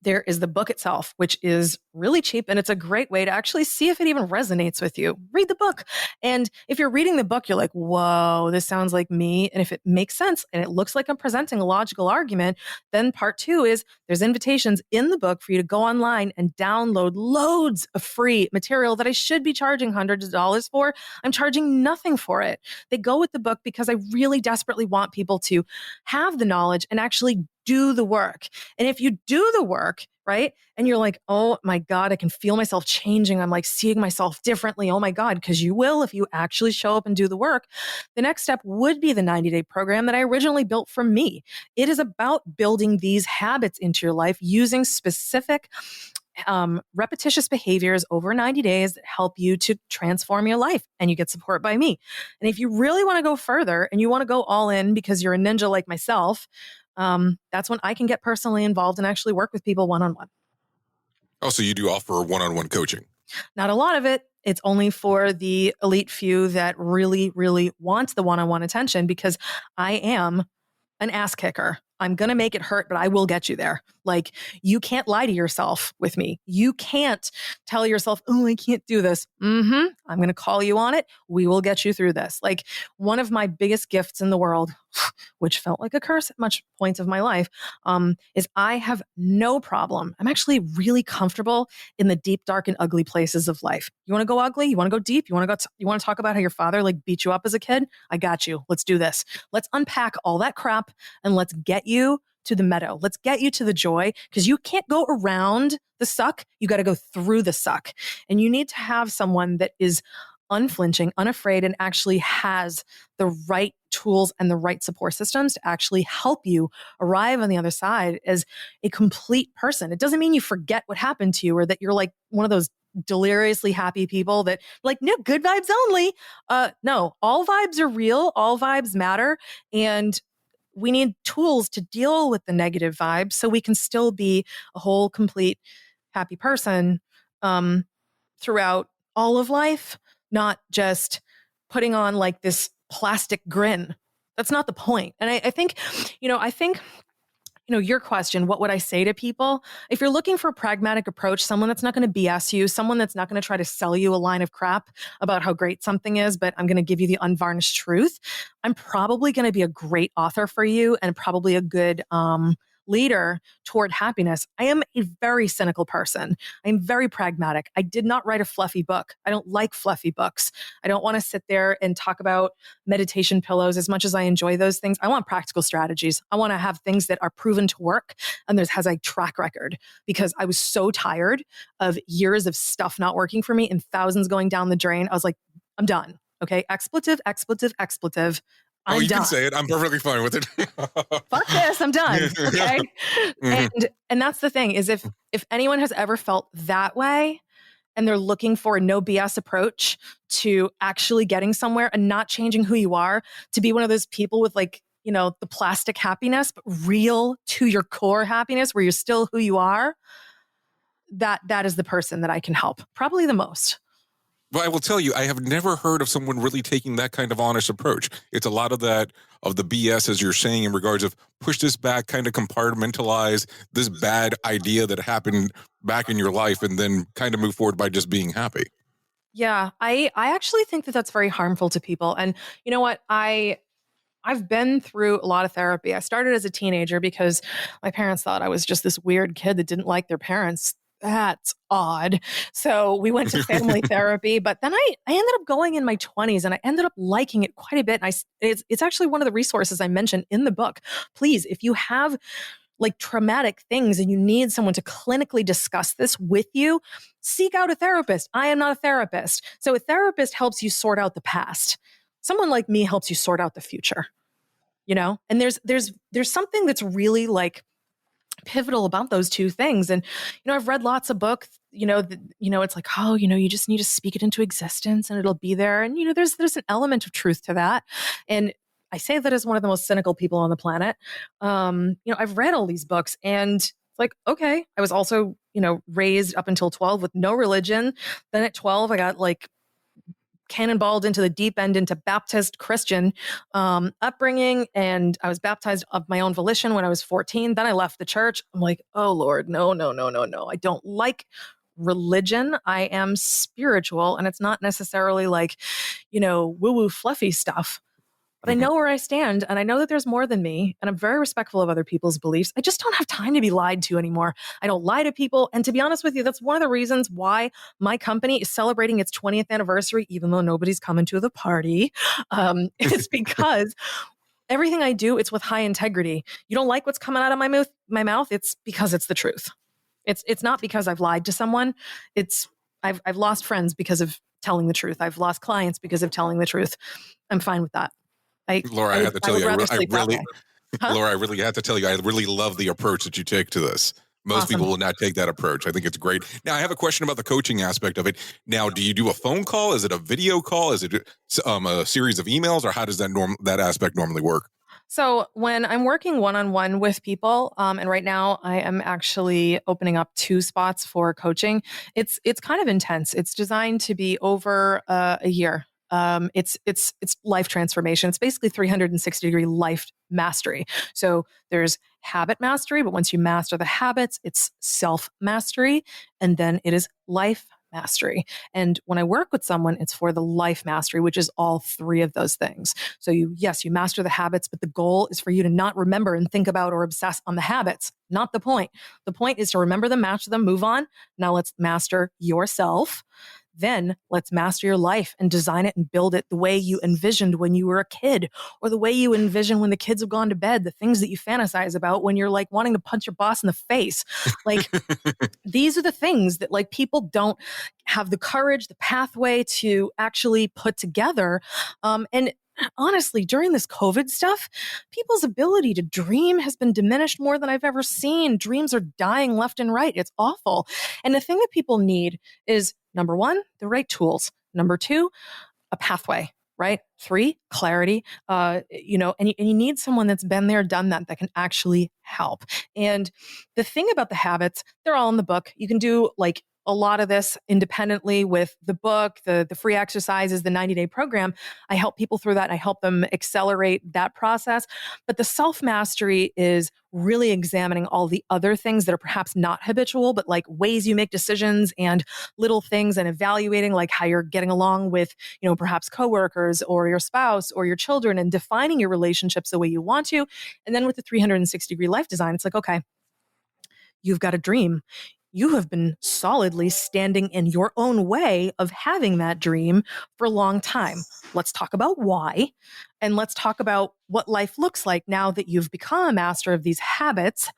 there is the book itself, which is really cheap. And it's a great way to actually see if it even resonates with you. Read the book. And if you're reading the book, you're like, whoa, this sounds like me. And if it makes sense and it looks like I'm presenting a logical argument, then part 2 is there's invitations in the book for you to go online and download loads of free material that I should be charging hundreds of dollars for. I'm charging nothing for it. They go with the book because I really desperately want people to have the knowledge and actually do the work. And if you do the work, right, and you're like, oh my God, I can feel myself changing. I'm like seeing myself differently. Oh my God, because you will if you actually show up and do the work. The next step would be the 90-day program that I originally built for me. It is about building these habits into your life using specific repetitious behaviors over 90 days that help you to transform your life, and you get support by me. And if you really want to go further and you want to go all in because you're a ninja like myself, that's when I can get personally involved and actually work with people one-on-one. Oh, so you do offer one-on-one coaching? Not a lot of it. It's only for the elite few that really, really want the one-on-one attention because I am an ass kicker. I'm going to make it hurt, but I will get you there. Like, you can't lie to yourself with me. You can't tell yourself, oh, I can't do this. I'm going to call you on it. We will get you through this. Like, one of my biggest gifts in the world, which felt like a curse at much points of my life, is I have no problem. I'm actually really comfortable in the deep, dark, and ugly places of life. You want to go ugly? You want to go deep? You want to talk about how your father like beat you up as a kid? I got you. Let's do this. Let's unpack all that crap and let's get you to the meadow. Let's get you to the joy, because you can't go around the suck. You got to go through the suck. And you need to have someone that is unflinching, unafraid, and actually has the right tools and the right support systems to actually help you arrive on the other side as a complete person. It doesn't mean you forget what happened to you or that you're like one of those deliriously happy people that like, no, good vibes only. No, all vibes are real. All vibes matter. And we need tools to deal with the negative vibes so we can still be a whole, complete, happy person throughout all of life, not just putting on like this plastic grin. That's not the point. And I think your question, what would I say to people? If you're looking for a pragmatic approach, someone that's not going to BS you, someone that's not going to try to sell you a line of crap about how great something is, but I'm going to give you the unvarnished truth, I'm probably going to be a great author for you and probably a good leader toward happiness. I am a very cynical person. I'm very pragmatic. I did not write a fluffy book. I don't like fluffy books. I don't want to sit there and talk about meditation pillows as much as I enjoy those things. I want practical strategies. I want to have things that are proven to work and has a track record, because I was so tired of years of stuff not working for me and thousands going down the drain. I was like, I'm done. Okay. Expletive, expletive, expletive. I'm you done. can say it. I'm perfectly fine with it. Fuck this. I'm done. Okay. Mm-hmm. And that's the thing is if anyone has ever felt that way and they're looking for a no BS approach to actually getting somewhere and not changing who you are, to be one of those people with the plastic happiness, but real to your core happiness where you're still who you are, that is the person that I can help probably the most. But I will tell you, I have never heard of someone really taking that kind of honest approach. It's a lot of the BS, as you're saying, in regards of push this back, kind of compartmentalize this bad idea that happened back in your life and then kind of move forward by just being happy. Yeah, I actually think that that's very harmful to people. And you know what? I've been through a lot of therapy. I started as a teenager because my parents thought I was just this weird kid that didn't like their parents. That's odd. So we went to family therapy, but then I ended up going in my 20s and I ended up liking it quite a bit. And it's actually one of the resources I mentioned in the book. Please, if you have traumatic things and you need someone to clinically discuss this with you, seek out a therapist. I am not a therapist. So a therapist helps you sort out the past. Someone like me helps you sort out the future, and there's something that's really pivotal about those two things. And, I've read lots of books, it's like, oh, you just need to speak it into existence and it'll be there. And, there's an element of truth to that. And I say that as one of the most cynical people on the planet. I've read all these books and it's like, okay, I was also, raised up until 12 with no religion. Then at 12, I got cannonballed into the deep end into Baptist Christian upbringing. And I was baptized of my own volition when I was 14. Then I left the church. I'm like, oh Lord, no. I don't like religion. I am spiritual. And it's not necessarily woo-woo fluffy stuff. But I know where I stand and I know that there's more than me and I'm very respectful of other people's beliefs. I just don't have time to be lied to anymore. I don't lie to people. And to be honest with you, that's one of the reasons why my company is celebrating its 20th anniversary, even though nobody's coming to the party. It's because everything I do, it's with high integrity. You don't like what's coming out of my mouth. It's because it's the truth. It's not because I've lied to someone. I've lost friends because of telling the truth. I've lost clients because of telling the truth. I'm fine with that. Laura, I have to tell you, Laura, I really have to tell you, I really love the approach that you take to this. Most people will not take that approach. I think it's great. Now, I have a question about the coaching aspect of it. Now, do you do a phone call? Is it a video call? Is it a series of emails? Or how does that aspect normally work? So when I'm working one-on-one with people, and right now I am actually opening up 2 spots for coaching, it's kind of intense. It's designed to be over a year. It's life transformation. It's basically 360-degree life mastery. So there's habit mastery, but once you master the habits, it's self-mastery, and then it is life mastery. And when I work with someone, it's for the life mastery, which is all 3 of those things. So you master the habits, but the goal is for you to not remember and think about or obsess on the habits. Not the point. The point is to remember them, master them, move on. Now let's master yourself. Then let's master your life and design it and build it the way you envisioned when you were a kid, or the way you envision when the kids have gone to bed, the things that you fantasize about when you're wanting to punch your boss in the face. These are the things that people don't have the courage, the pathway to actually put together. And honestly, during this COVID stuff, people's ability to dream has been diminished more than I've ever seen. Dreams are dying left and right. It's awful. And the thing that people need is, number 1, the right tools. Number 2, a pathway, right? 3, clarity. And you need someone that's been there, done that can actually help. And the thing about the habits, they're all in the book. You can do a lot of this independently with the book, the free exercises, the 90-day program. I help people through that. I help them accelerate that process. But the self-mastery is really examining all the other things that are perhaps not habitual, but like ways you make decisions and little things, and evaluating like how you're getting along with, perhaps coworkers or your spouse or your children, and defining your relationships the way you want to. And then with the 360-degree life design, it's like, okay, you've got a dream. You have been solidly standing in your own way of having that dream for a long time. Let's talk about why. And let's talk about what life looks like now that you've become a master of these habits.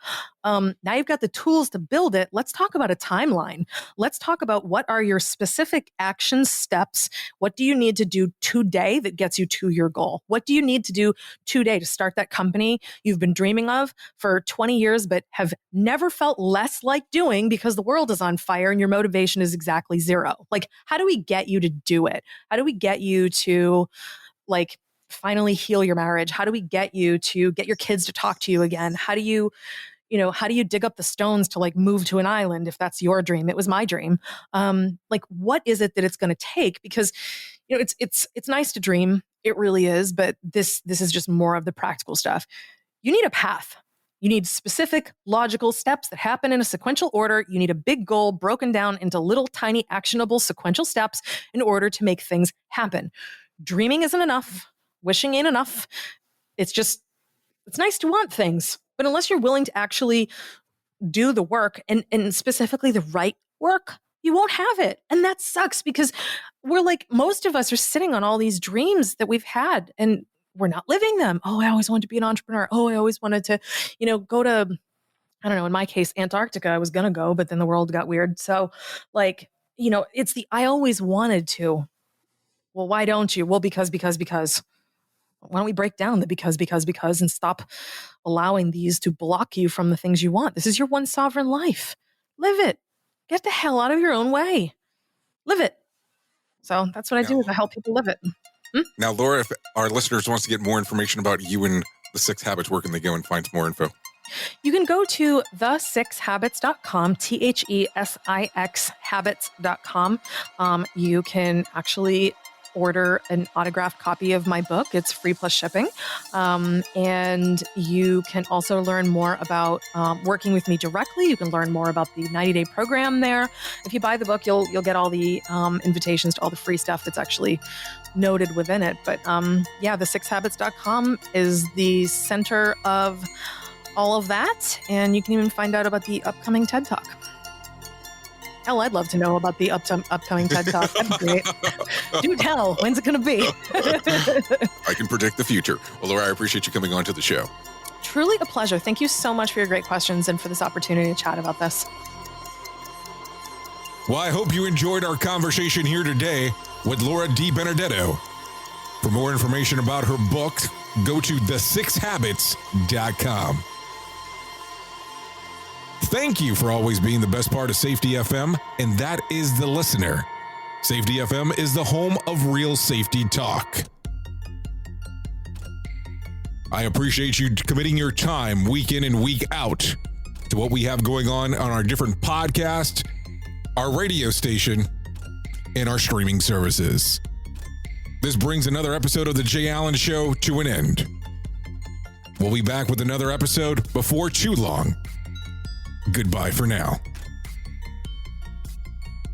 Now you've got the tools to build it. Let's talk about a timeline. Let's talk about what are your specific action steps. What do you need to do today that gets you to your goal? What do you need to do today to start that company you've been dreaming of for 20 years, but have never felt less like doing because the world is on fire and your motivation is exactly zero? Like, how do we get you to do it? How do we get you to finally heal your marriage? How do we get you to get your kids to talk to you again? How do you dig up the stones to move to an island if that's your dream? It was my dream. What is it that it's going to take? Because it's nice to dream. It really is, but this is just more of the practical stuff. You need a path. You need specific logical steps that happen in a sequential order. You need a big goal broken down into little tiny actionable sequential steps in order to make things happen. Dreaming isn't enough. Wishing ain't enough. It's nice to want things, but unless you're willing to actually do the work and specifically the right work, you won't have it. And that sucks because most of us are sitting on all these dreams that we've had and we're not living them. Oh, I always wanted to be an entrepreneur. Oh, I always wanted to, go to, I don't know, in my case, Antarctica. I was going to go, but then the world got weird. So it's the, I always wanted to. Well, why don't you? Well, because. Why don't we break down the because and stop allowing these to block you from the things you want? This is your one sovereign life. Live it. Get the hell out of your own way. Live it. So that's what I do is I help people live it. Now, Laura, if our listeners wants to get more information about you and the 6 Habits, where can they go and find more info? You can go to the6habits.com, THESIX habits.com. You can actually order an autographed copy of my book. It's free plus shipping. And you can also learn more about working with me directly. You can learn more about the 90-day program there. If you buy the book, you'll get all the invitations to all the free stuff that's actually noted within it. But the6habits.com is the center of all of that. And you can even find out about the upcoming TED Talk. Hell, I'd love to know about the upcoming TED Talk. That'd be great. Do tell. When's it going to be? I can predict the future. Well, Laura, I appreciate you coming on to the show. Truly a pleasure. Thank you so much for your great questions and for this opportunity to chat about this. Well, I hope you enjoyed our conversation here today with Laura DiBenedetto. For more information about her book, go to the6habits.com. Thank you for always being the best part of Safety FM, and that is the listener. Safety FM is the home of real safety talk. I appreciate you committing your time week in and week out to what we have going on our different podcasts, our radio station, and our streaming services. This brings another episode of The Jay Allen Show to an end. We'll be back with another episode before too long. Goodbye for now.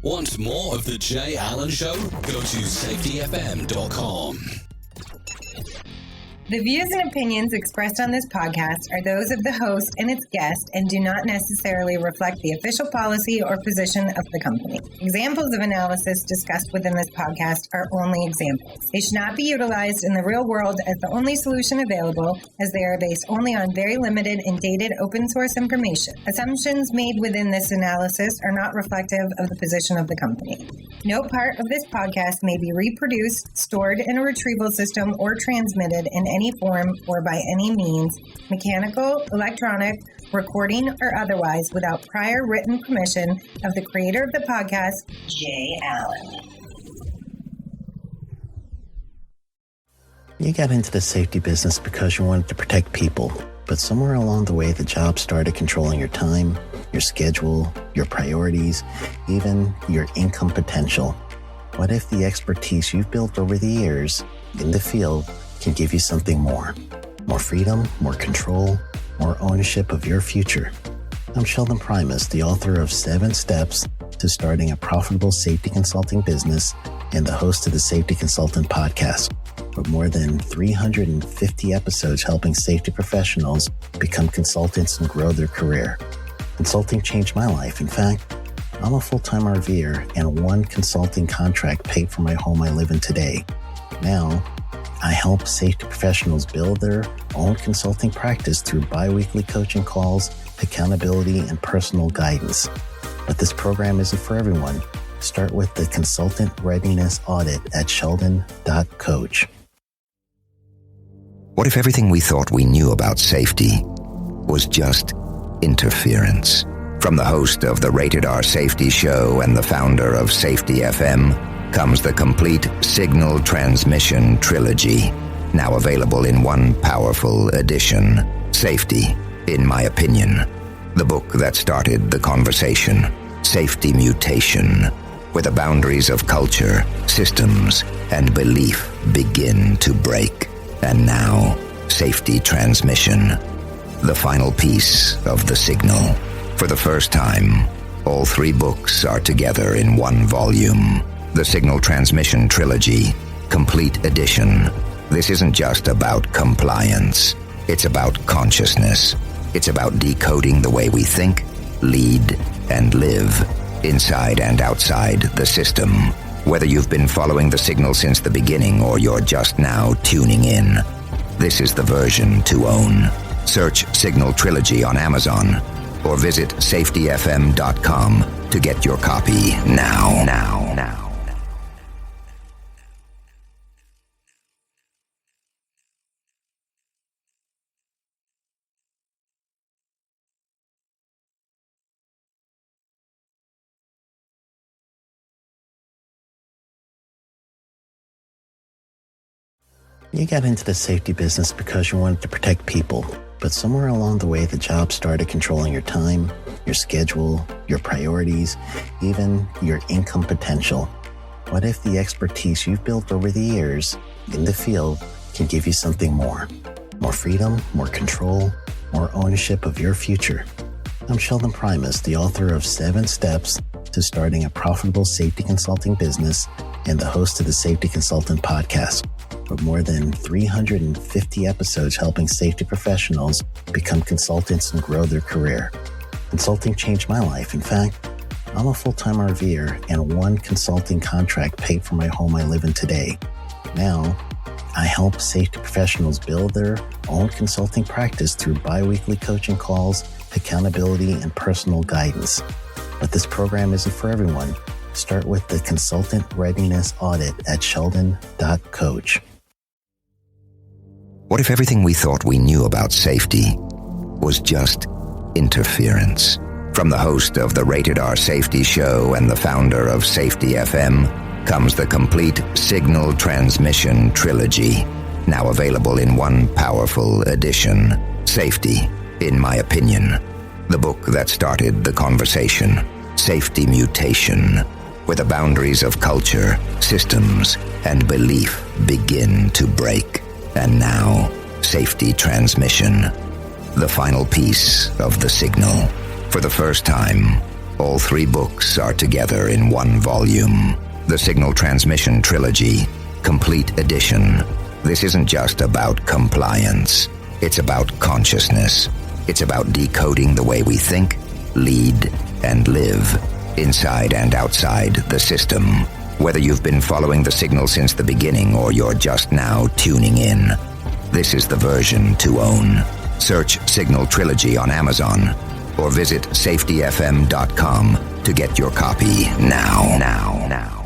Want more of The Jay Allen Show? Go to safetyfm.com. The views and opinions expressed on this podcast are those of the host and its guest and do not necessarily reflect the official policy or position of the company. Examples of analysis discussed within this podcast are only examples. They should not be utilized in the real world as the only solution available, as they are based only on very limited and dated open source information. Assumptions made within this analysis are not reflective of the position of the company. No part of this podcast may be reproduced, stored in a retrieval system, or transmitted in any form or by any means, mechanical, electronic, recording, or otherwise, without prior written permission of the creator of the podcast, Jay Allen. You got into the safety business because you wanted to protect people, but somewhere along the way, the job started controlling your time, your schedule, your priorities, even your income potential. What if the expertise you've built over the years in the field can give you something more? More freedom, more control, more ownership of your future. I'm Sheldon Primus, the author of 7 Steps to Starting a Profitable Safety Consulting Business and the host of the Safety Consultant Podcast, with more than 350 episodes helping safety professionals become consultants and grow their career. Consulting changed my life. In fact, I'm a full-time RVer, and one consulting contract paid for my home I live in today. Now, I help safety professionals build their own consulting practice through bi-weekly coaching calls, accountability, and personal guidance. But this program isn't for everyone. Start with the Consultant Readiness Audit at sheldon.coach. What if everything we thought we knew about safety was just interference? From the host of the Rated R Safety Show and the founder of Safety FM comes the complete Signal Transmission Trilogy, now available in one powerful edition. Safety, in my opinion, the book that started the conversation. Safety Mutation, where the boundaries of culture, systems, and belief begin to break. And now, Safety Transmission, the final piece of the signal. For the first time, all 3 books are together in one volume. The Signal Transmission Trilogy, Complete Edition. This isn't just about compliance. It's about consciousness. It's about decoding the way we think, lead, and live, inside and outside the system. Whether you've been following the signal since the beginning or you're just now tuning in, this is the version to own. Search Signal Trilogy on Amazon or visit safetyfm.com to get your copy now. You got into the safety business because you wanted to protect people, but somewhere along the way, the job started controlling your time, your schedule, your priorities, even your income potential. What if the expertise you've built over the years in the field can give you something more? More freedom, more control, more ownership of your future. I'm Sheldon Primus, the author of 7 Steps to Starting a Profitable Safety Consulting Business and the host of the Safety Consultant Podcast, with more than 350 episodes helping safety professionals become consultants and grow their career. Consulting changed my life. In fact, I'm a full-time RVer, and one consulting contract paid for my home I live in today. Now, I help safety professionals build their own consulting practice through bi-weekly coaching calls, accountability, and personal guidance. But this program isn't for everyone. Start with the Consultant Readiness Audit at sheldon.coach. What if everything we thought we knew about safety was just interference? From the host of the Rated R Safety Show and the founder of Safety FM comes the complete Signal Transmission Trilogy, now available in one powerful edition. Safety, in my opinion, the book that started the conversation. Safety Mutation, where the boundaries of culture, systems, and belief begin to break. And now, Safety Transmission, the final piece of the signal. For the first time, all 3 books are together in one volume. The Signal Transmission Trilogy, Complete Edition. This isn't just about compliance. It's about consciousness. It's about decoding the way we think, lead, and live, inside and outside the system. Whether you've been following the signal since the beginning or you're just now tuning in, this is the version to own. Search Signal Trilogy on Amazon or visit safetyfm.com to get your copy now.